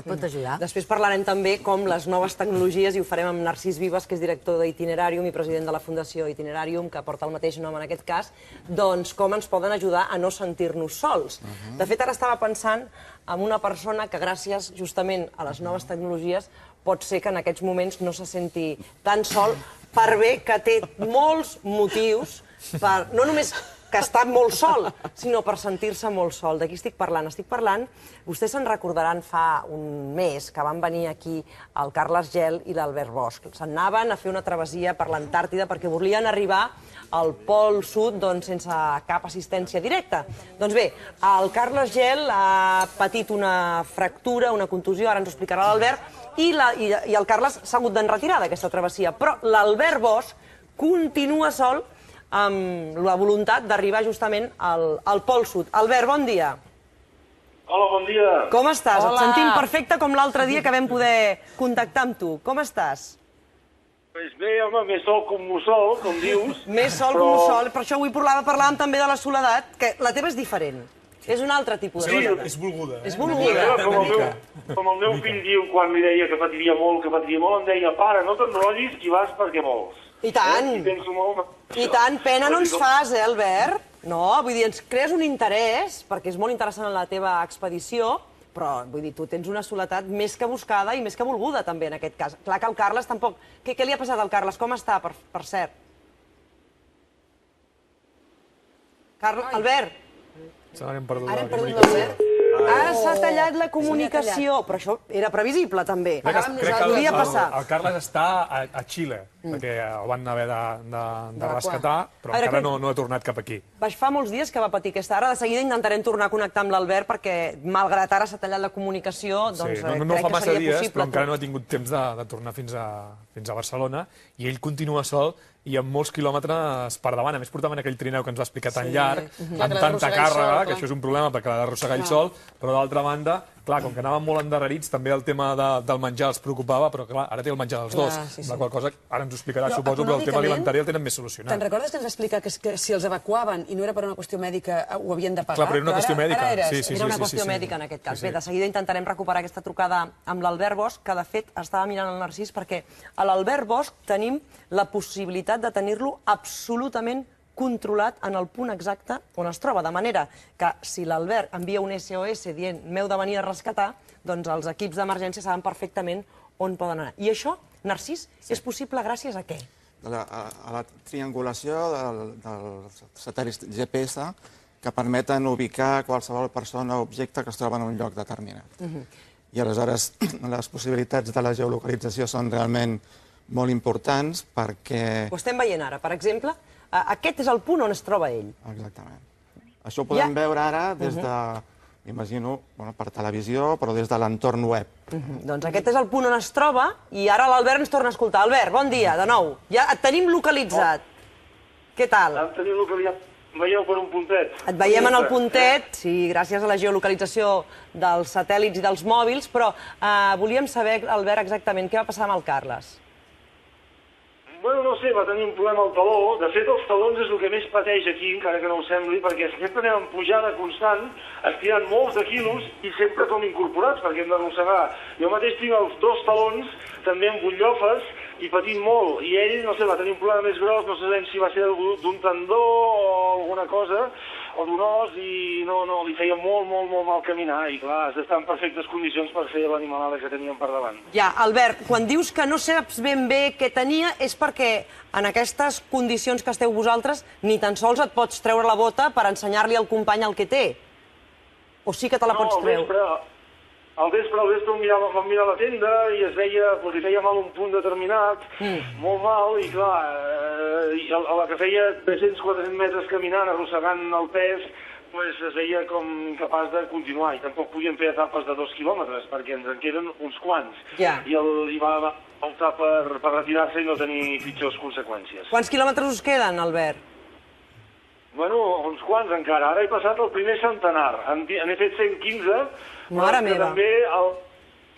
Et pot ajudar. Després parlarem també com les noves tecnologies, i ho farem amb Narcís Vives, que és director d'Itinerarium i president de la Fundació Itinerarium, que porta el mateix nom en aquest cas, doncs com ens poden ajudar a no sentir-nos sols. De fet, ara estava pensant en una persona que gràcies justament a les noves tecnologies pot ser que en aquests moments no se senti tan sol, per bé que té molts motius per no només que està molt sol, sinó per sentir-se molt sol. De qui estic parlant? Estic parlant, vostès se'n recordaran fa un mes que van venir aquí el Carles Gel i l'Albert Bosch. Se'n anaven a fer una travessia per l'Antàrtida perquè volien arribar al Pol Sud sense cap assistència directa. Doncs bé, el Carles Gel ha patit una fractura, una contusió, ara ens ho explicarà l'Albert, i el Carles s'ha hagut d'enretirar d'aquesta travessia. Però l'Albert Bosch continua sol amb la voluntat d'arribar justament al Pol Sud. Albert, bon dia. Hola, bon dia. Com estàs? Et sentim perfecte com l'altre dia que vam poder contactar amb tu. Com estàs? Pues bé, home, més sol com mussol, com dius. Més sol com mussol. Per això avui parlàvem també de la soledat, que la teva és diferent. És un altre tipus de soledat. És volguda. És volguda. Com el meu fill diu, quan li deia que patiria molt, em deia, pare, no t'enrotllis, que vas perquè vols. I tant. I penso molt... I tant, pena no ens fas, Albert? No, vull dir, ens crees un interès, perquè és molt interessant en la teva expedició, però, vull dir, tu tens una soledat més que buscada i més que volguda, també, en aquest cas. Clar que el Carles tampoc... Què li ha passat al Carles? Com està, per cert? Albert? Ara hem perdut l'Albert. Ara s'ha tallat la comunicació, però això era previsible, també. Crec que Podria passar. el Carles està a Xile, perquè el van haver de rescatar, però encara no ha tornat cap aquí. Fa molts dies que va patir aquesta. Ara de seguida intentarem tornar a connectar amb l'Albert perquè, malgrat ara s'ha tallat la comunicació, doncs crec que seria possible. No fa massa dies, però encara no ha tingut temps de tornar fins a Barcelona, i ell continua sol i amb molts quilòmetres per davant. A més, portaven aquell trineu que ens va explicar tan llarg, amb tanta càrrega, que això és un problema perquè l'ha d'arrossegar ell sol, però d'altra banda, clar, com que anaven molt endarrerits, també el tema del menjar els preocupava, però clar, ara té el menjar dels dos, la qual cosa ara ens ho explicarà, suposo, però el tema alimentari el tenen més solucionat. Te'n recordes que ens va explicar que si els evacuaven i no era per una qüestió mèdica ho havien de pagar? Clar, però era una qüestió mèdica. Era una qüestió mèdica en aquest cas. Bé, de seguida intentarem recuperar aquesta trucada amb l'Albert Bosch, que de fet estava mirant el Narcís, perquè a l'Albert Bosch tenim la possibilitat de tenir-lo absolutament controlat en el punt exacte on es troba, de manera que si l'Albert envia un SOS dient m'heu de venir a rescatar, doncs els equips d'emergència saben perfectament on poden anar. I això, Narcís, és possible gràcies a què? A la triangulació dels satèl·lits GPS que permeten ubicar qualsevol persona o objecte que es troba en un lloc determinat. I aleshores les possibilitats de la geolocalització són realment molt importants perquè... Ho estem veient ara, per exemple, aquest és el punt on es troba ell. Exactament. Això ho podem veure ara des de, m'imagino, per televisió, però des de l'entorn web. Doncs aquest és el punt on es troba i ara l'Albert ens torna a escoltar. Albert, bon dia, de nou. Ja et tenim localitzat. Què tal? Em tenim localitzat. Veieu per un puntet. Et veiem en el puntet, sí, gràcies a la geolocalització dels satèl·lits i dels mòbils, però volíem saber, Albert, exactament què va passar amb el Carles. Bueno, no sé, va tenir un problema al taló. De fet, els talons és el que més pateix aquí, encara que no ho sembli, perquè sempre anem en pujada constant, estirant molts de quilos i sempre com incorporats, perquè hem d'arrossegar. Jo mateix tinc els dos talons, també amb butllofes, i patint molt. I ell, no sé, va tenir un problema més gros, no sabem si va ser d'un tendó o alguna cosa, o d'un os, i no, li feia molt mal caminar, i clar, has d'estar en perfectes condicions per fer l'animalada que teníem per davant. Ja, Albert, quan dius que no saps ben bé què tenia, és perquè en aquestes condicions que esteu vosaltres ni tan sols et pots treure la bota per ensenyar-li al company el que té? O sí que te la pots treure? Al vespre vam mirar la tenda i es veia que li feia mal un punt determinat, molt mal, i clar, a la que feia 300-400 metres caminant, arrossegant el pes, es veia com incapaç de continuar, i tampoc podíem fer etapes de 2 quilòmetres, perquè ens en queden uns quants. I va optar per retirar-se i no tenir pitjors conseqüències. Quants quilòmetres us queden, Albert? Bueno, uns quants encara. Ara he passat el primer centenar. N'he fet 115, Mare meva. també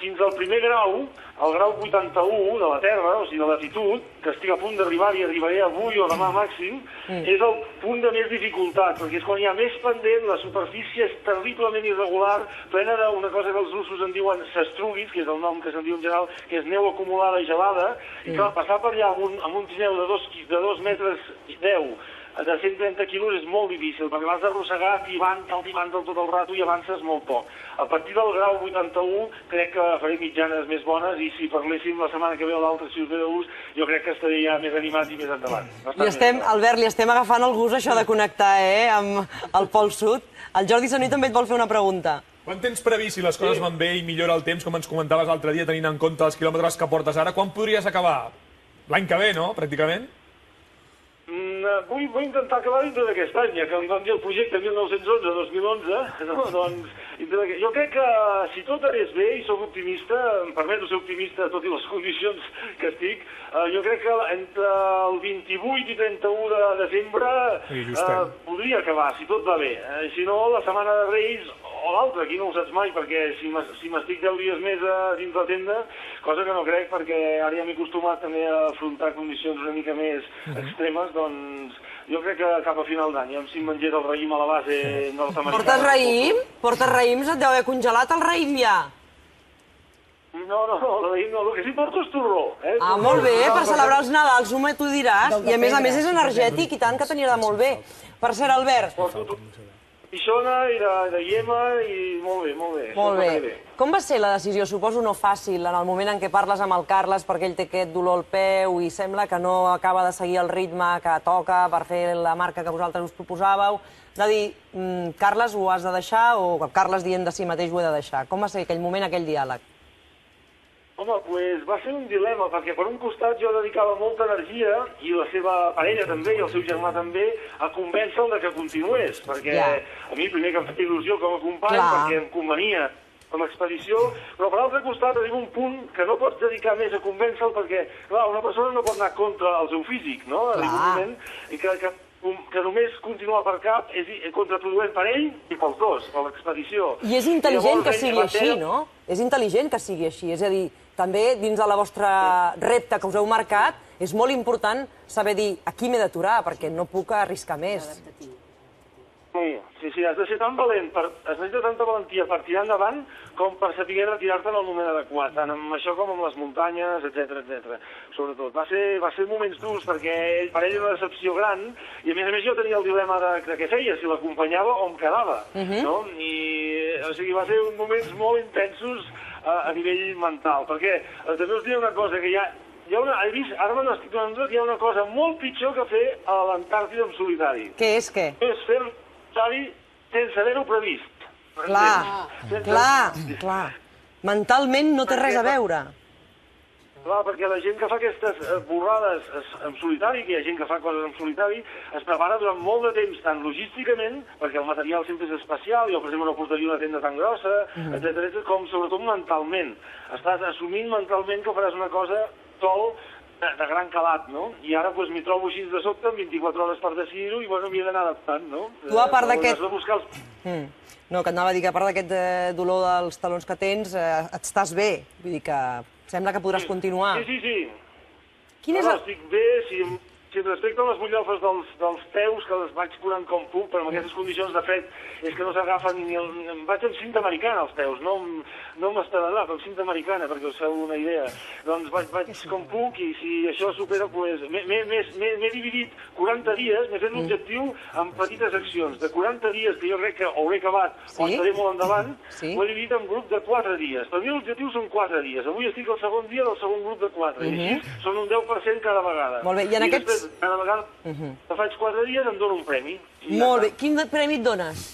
fins al primer grau, el grau 81 de la Terra, o sigui, de latitud, que estic a punt d'arribar-hi, arribaré avui o demà màxim, és el punt de més dificultat, perquè és quan hi ha més pendent, la superfície és terriblement irregular, plena d'una cosa que els russos en diuen sastruguis, que és el nom que se'n diu en general, que és neu acumulada i gelada, i clar, passar per allà amb un trineu de 2 metres 10, de 130 quilos és molt difícil, perquè l'has d'arrossegar tibant tot el rato i avances molt poc. A partir del grau 81 crec que faré mitjanes més bones i si parléssim la setmana que ve o l'altra, si us ve de gust, jo crec que estaré ja més animat i més endavant. Albert, li estem agafant el gust això de connectar amb el Pol Sud. El Jordi Sanuy també et vol fer una pregunta. Quan tens previst, si les coses van bé i millora el temps, com ens comentaves l'altre dia, tenint en compte els quilòmetres que portes ara, quan podries acabar? L'any que ve, no?, pràcticament? Vull intentar acabar dintre d'aquest any, ja que li vam dir el projecte 1911-2011, no? Doncs jo crec que si tot anés bé, i soc optimista, em permeto ser optimista tot i les condicions que estic, jo crec que entre el 28 i 31 de desembre podria acabar, si tot va bé. Si no, la setmana de Reis o l'altra, aquí no ho saps mai, perquè si m'estic 10 dies més dins la tenda, cosa que no crec, perquè ara ja m'he acostumat també a afrontar condicions una mica més extremes, doncs jo crec que cap a final d'any, si em mengés el raïm a la base nord-americana... Portes raïm? Portes raïms? Et deu haver congelat el raïm ja? No, el raïm no, el que sí porto és torró. Ah, molt bé, per celebrar els Nadals, tu diràs, i a més és energètic, i tant que t'anirà molt bé. Per cert, Albert... Pixona i de Iema i molt bé. Molt bé. Com va ser la decisió, suposo no fàcil, en el moment en què parles amb el Carles perquè ell té aquest dolor al peu i sembla que no acaba de seguir el ritme que toca per fer la marca que vosaltres us proposàveu, de dir, Carles, ho has de deixar, o Carles dient de si mateix ho he de deixar? Com va ser aquell moment, aquell diàleg? Home, doncs va ser un dilema, perquè per un costat jo dedicava molta energia, i la seva parella també, i el seu germà també, a convèncer-lo que continués, perquè a mi primer que em feia il·lusió com a company, perquè em convenia com a expedició, però per l'altre costat arriba un punt que no pots dedicar més a convèncer-lo, perquè, clar, una persona no pot anar contra el seu físic, no? Arriba un moment que només continuar per cap és contraproduent per ell i pels dos, per l'expedició. I és intel·ligent que sigui així, no? És intel·ligent que sigui així, és a dir, també dins de la vostra repte que us heu marcat, és molt important saber dir aquí m'he d'aturar perquè no puc arriscar més. Sí, has de ser tan valent, has de tenir tanta valentia per tirar endavant com per saber retirar-te en el moment adequat, tant amb això com amb les muntanyes, etc. Sobretot. Va ser moments durs perquè per ell era una decepció gran i a més jo tenia el dilema de què feia, si l'acompanyava o em quedava. O sigui, va ser uns moments molt intensos a nivell mental, perquè també us diré una cosa, que he vist, ara me n'estic donant que hi ha una cosa molt pitjor que fer a l'Antàrtida en solitari. Què és què? És fer solitari sense haver-ho previst. Clar. Mentalment no té res a veure. Clar, perquè la gent que fa aquestes borrades en solitari, que hi ha gent que fa coses en solitari, es prepara durant molt de temps, tant logísticament, perquè el material sempre és especial, jo per exemple no portaria una tenda tan grossa, etc., com sobretot mentalment. Estàs assumint mentalment que faràs una cosa sol de gran calat, no? I ara m'hi trobo així de sobte, amb 24 hores per decidir-ho, i m'hi he d'anar adaptant, no? Tu, a part d'aquest... No, que et anava a dir que a part d'aquest dolor dels talons que tens, estàs bé, vull dir que sembla que podràs continuar. Sí. Quin és el... Estic bé, si respecte a les bullofes dels peus, que les vaig curant com puc, però amb aquestes condicions de fred és que no s'agafen ni el... Em vaig amb cinta americana als peus, no m'estadarà, però amb cinta americana, perquè us feu una idea. Doncs vaig com puc i si això supera, doncs... M'he dividit 40 dies, m'he fet l'objectiu en petites accions. De 40 dies, que jo crec que hauré acabat o estaré molt endavant, ho he dividit en grup de 4 dies. Per mi l'objectiu són 4 dies. Avui estic al segon dia del segon grup de 4. I així són un 10% cada vegada. Molt bé, i en aquests... Cada vegada que faig 4 dies em dono un premi. Molt bé. Quin premi et dones?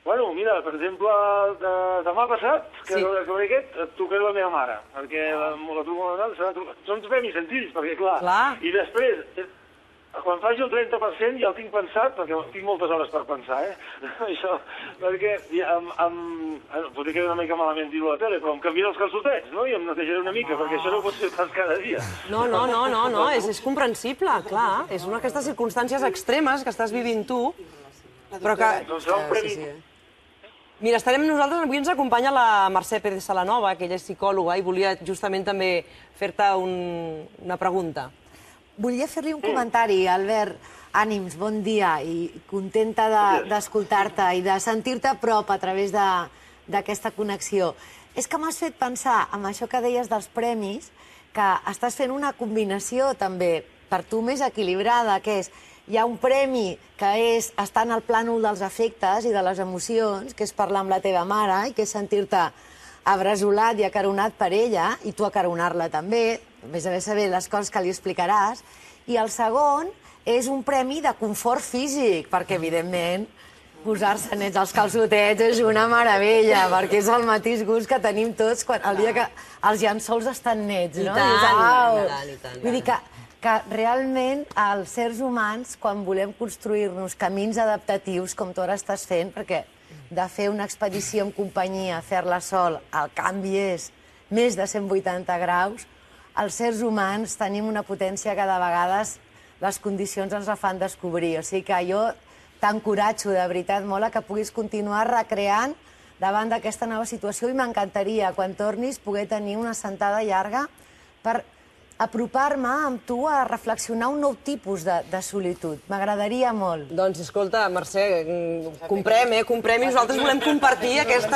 Bueno, mira, per exemple, demà passat, que veuré aquest, et trucaré la meva mare, perquè la truco a la mare, són premis senzills, perquè clar. I després, quan faci el 30% ja el tinc pensat, perquè tinc moltes hores per pensar, això, perquè potser queda una mica malament dir-ho a la tele, però em canviaré els calçotets, no?, i em netejaré una mica, perquè això no pot ser pas cada dia. No, és comprensible, clar, és una d'aquestes circumstàncies extremes que estàs vivint tu, però que... Doncs serà un premi... Mira, estarem nosaltres, avui ens acompanya la Mercè Pérez Salanova, que ella és psicòloga, i volia justament també fer-te una pregunta. Volia fer-li un comentari, Albert. Ànims, bon dia, i contenta d'escoltar-te i de sentir-te a prop a través d'aquesta connexió. És que m'has fet pensar, amb això que deies dels premis, que estàs fent una combinació també per tu més equilibrada, que és hi ha un premi que és estar en el plànol dels afectes i de les emocions, que és parlar amb la teva mare i que és sentir-te abraçolat i acaronat per ella, i tu acaronar-la també, a més a més saber les coses que li explicaràs. I el segon és un premi de confort físic, perquè, evidentment, posar-se nets als calçotets és una meravella, perquè és el mateix gust que tenim tots el dia que els llençols estan nets, no? I tant. Vull dir que realment els sers humans, quan volem construir-nos camins adaptatius, com tu ara estàs fent, perquè de fer una expedició en companyia, fer-la sol, el canvi és més de 180 graus, els sers humans tenim una potència que de vegades les condicions ens la fan descobrir. O sigui que jo t'encoratjo de veritat molt a que puguis continuar recreant davant d'aquesta nova situació i m'encantaria, quan tornis, poder tenir una sentada llarga per apropar-me amb tu a reflexionar un nou tipus de solitud. M'agradaria molt. Doncs, escolta, Mercè, comprem i nosaltres volem compartir aquest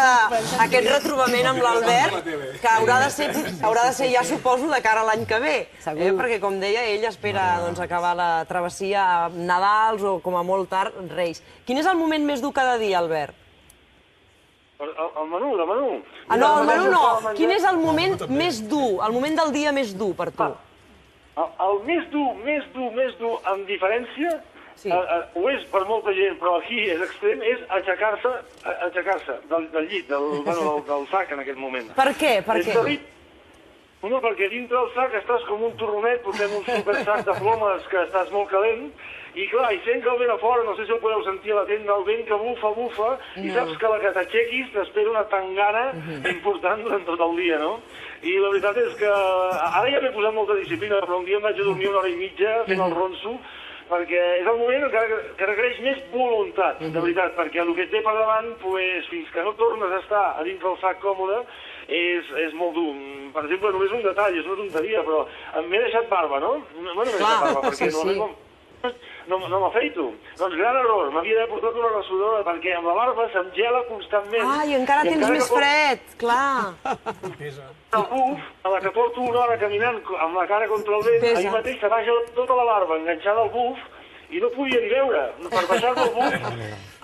retrobament amb l'Albert, que haurà de ser, ja suposo, de cara a l'any que ve. Perquè, com deia, ell espera acabar la travessia a Nadals o, com a molt tard, Reis. Quin és el moment més dur cada dia, Albert? El menú. No, el menú no. Quin és el moment més dur, el moment del dia més dur per tu? El més dur, amb diferència, ho és per molta gent, però aquí és extrem, és aixecar-se del llit, del sac en aquest moment. Per què? No, perquè dintre del sac estàs com un torronet, portem un supersac de plomes que estàs molt calent, i clar, i sent que el vent a fora, no sé si ho podeu sentir a la tenda, el vent que bufa, i saps que a la que t'aixequis t'espera una tangana important durant tot el dia, no? I la veritat és que ara ja m'he posat molta disciplina, però un dia em vaig a dormir 1 hora i mitja fent el ronso, perquè és el moment que requereix més voluntat, de veritat, perquè el que et té per davant, fins que no tornes a estar a dins del sac còmode, és molt dur. Per exemple, només un detall, és una tonteria, però m'he deixat barba, no? Bueno, m'he deixat barba, perquè no m'afeito. Doncs gran error, m'havia d'haver portat una rassudora, perquè amb la barba se'm gela constantment. Ai, encara tens més fred, clar. El buf, a la que porto 1 hora caminant amb la cara contra el vent, ahir mateix se m'ha gelat tota la barba enganxada al buf, i no podia ni veure, per baixar-me el buf.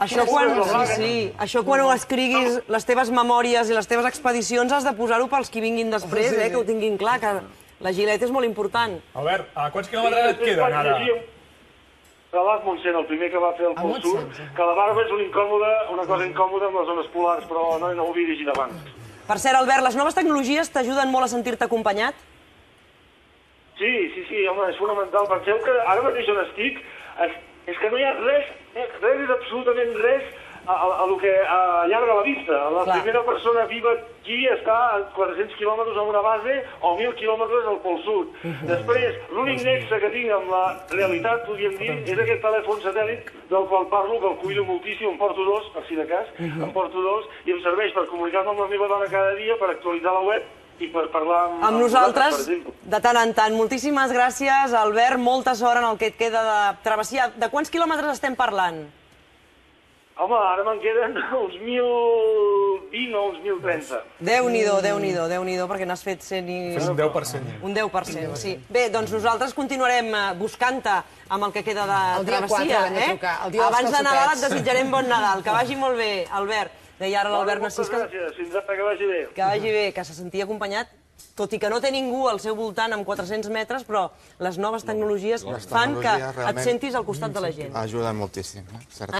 Això quan ho escriguis, les teves memòries i les teves expedicions, has de posar-ho pels qui vinguin després, que ho tinguin clar, que la Gillette és molt important. Albert, a quants quilòmetres et queden ara? Relat Montsent, el primer que va fer el Pol Sud, que la barba és una cosa incòmoda amb les zones polars, però no ho havia llegit abans. Per cert, Albert, les noves tecnologies t'ajuden molt a sentir-te acompanyat? Sí, home, és fonamental. Penseu que ara mateix on estic, és que no hi ha res és absolutament res a lo que allarga la vista. La primera persona viva aquí està a 400 quilòmetres a una base o 1.000 quilòmetres al Pol Sud. Després, l'únic nexe que tinc amb la realitat, podríem dir, és aquest telèfon satèl·lit del qual parlo, que el cuido moltíssim, en porto 2, per si de cas, en porto 2, i em serveix per comunicar-me amb la meva dona cada dia, per actualitzar la web i per parlar amb nosaltres de tant en tant. Moltíssimes gràcies, Albert, molta sort en el que et queda de travessia. De quants quilòmetres estem parlant? Home, ara me'n queden uns 1.020 o uns 1.030. Déu-n'hi-do, perquè n'has fet 100 i... Fes un 10%. Un 10%, sí. Bé, doncs nosaltres continuarem buscant-te amb el que queda de travessia. Abans de Nadal et desitjarem bon Nadal. Que vagi molt bé, Albert. Deia ara l'Albert Narcís que... Moltes gràcies, fins ara, que vagi bé. Que vagi bé, que se sentia acompanyat, tot i que no té ningú al seu voltant amb 400 metres, però les noves tecnologies fan que et sentis al costat de la gent. Ajuda moltíssim,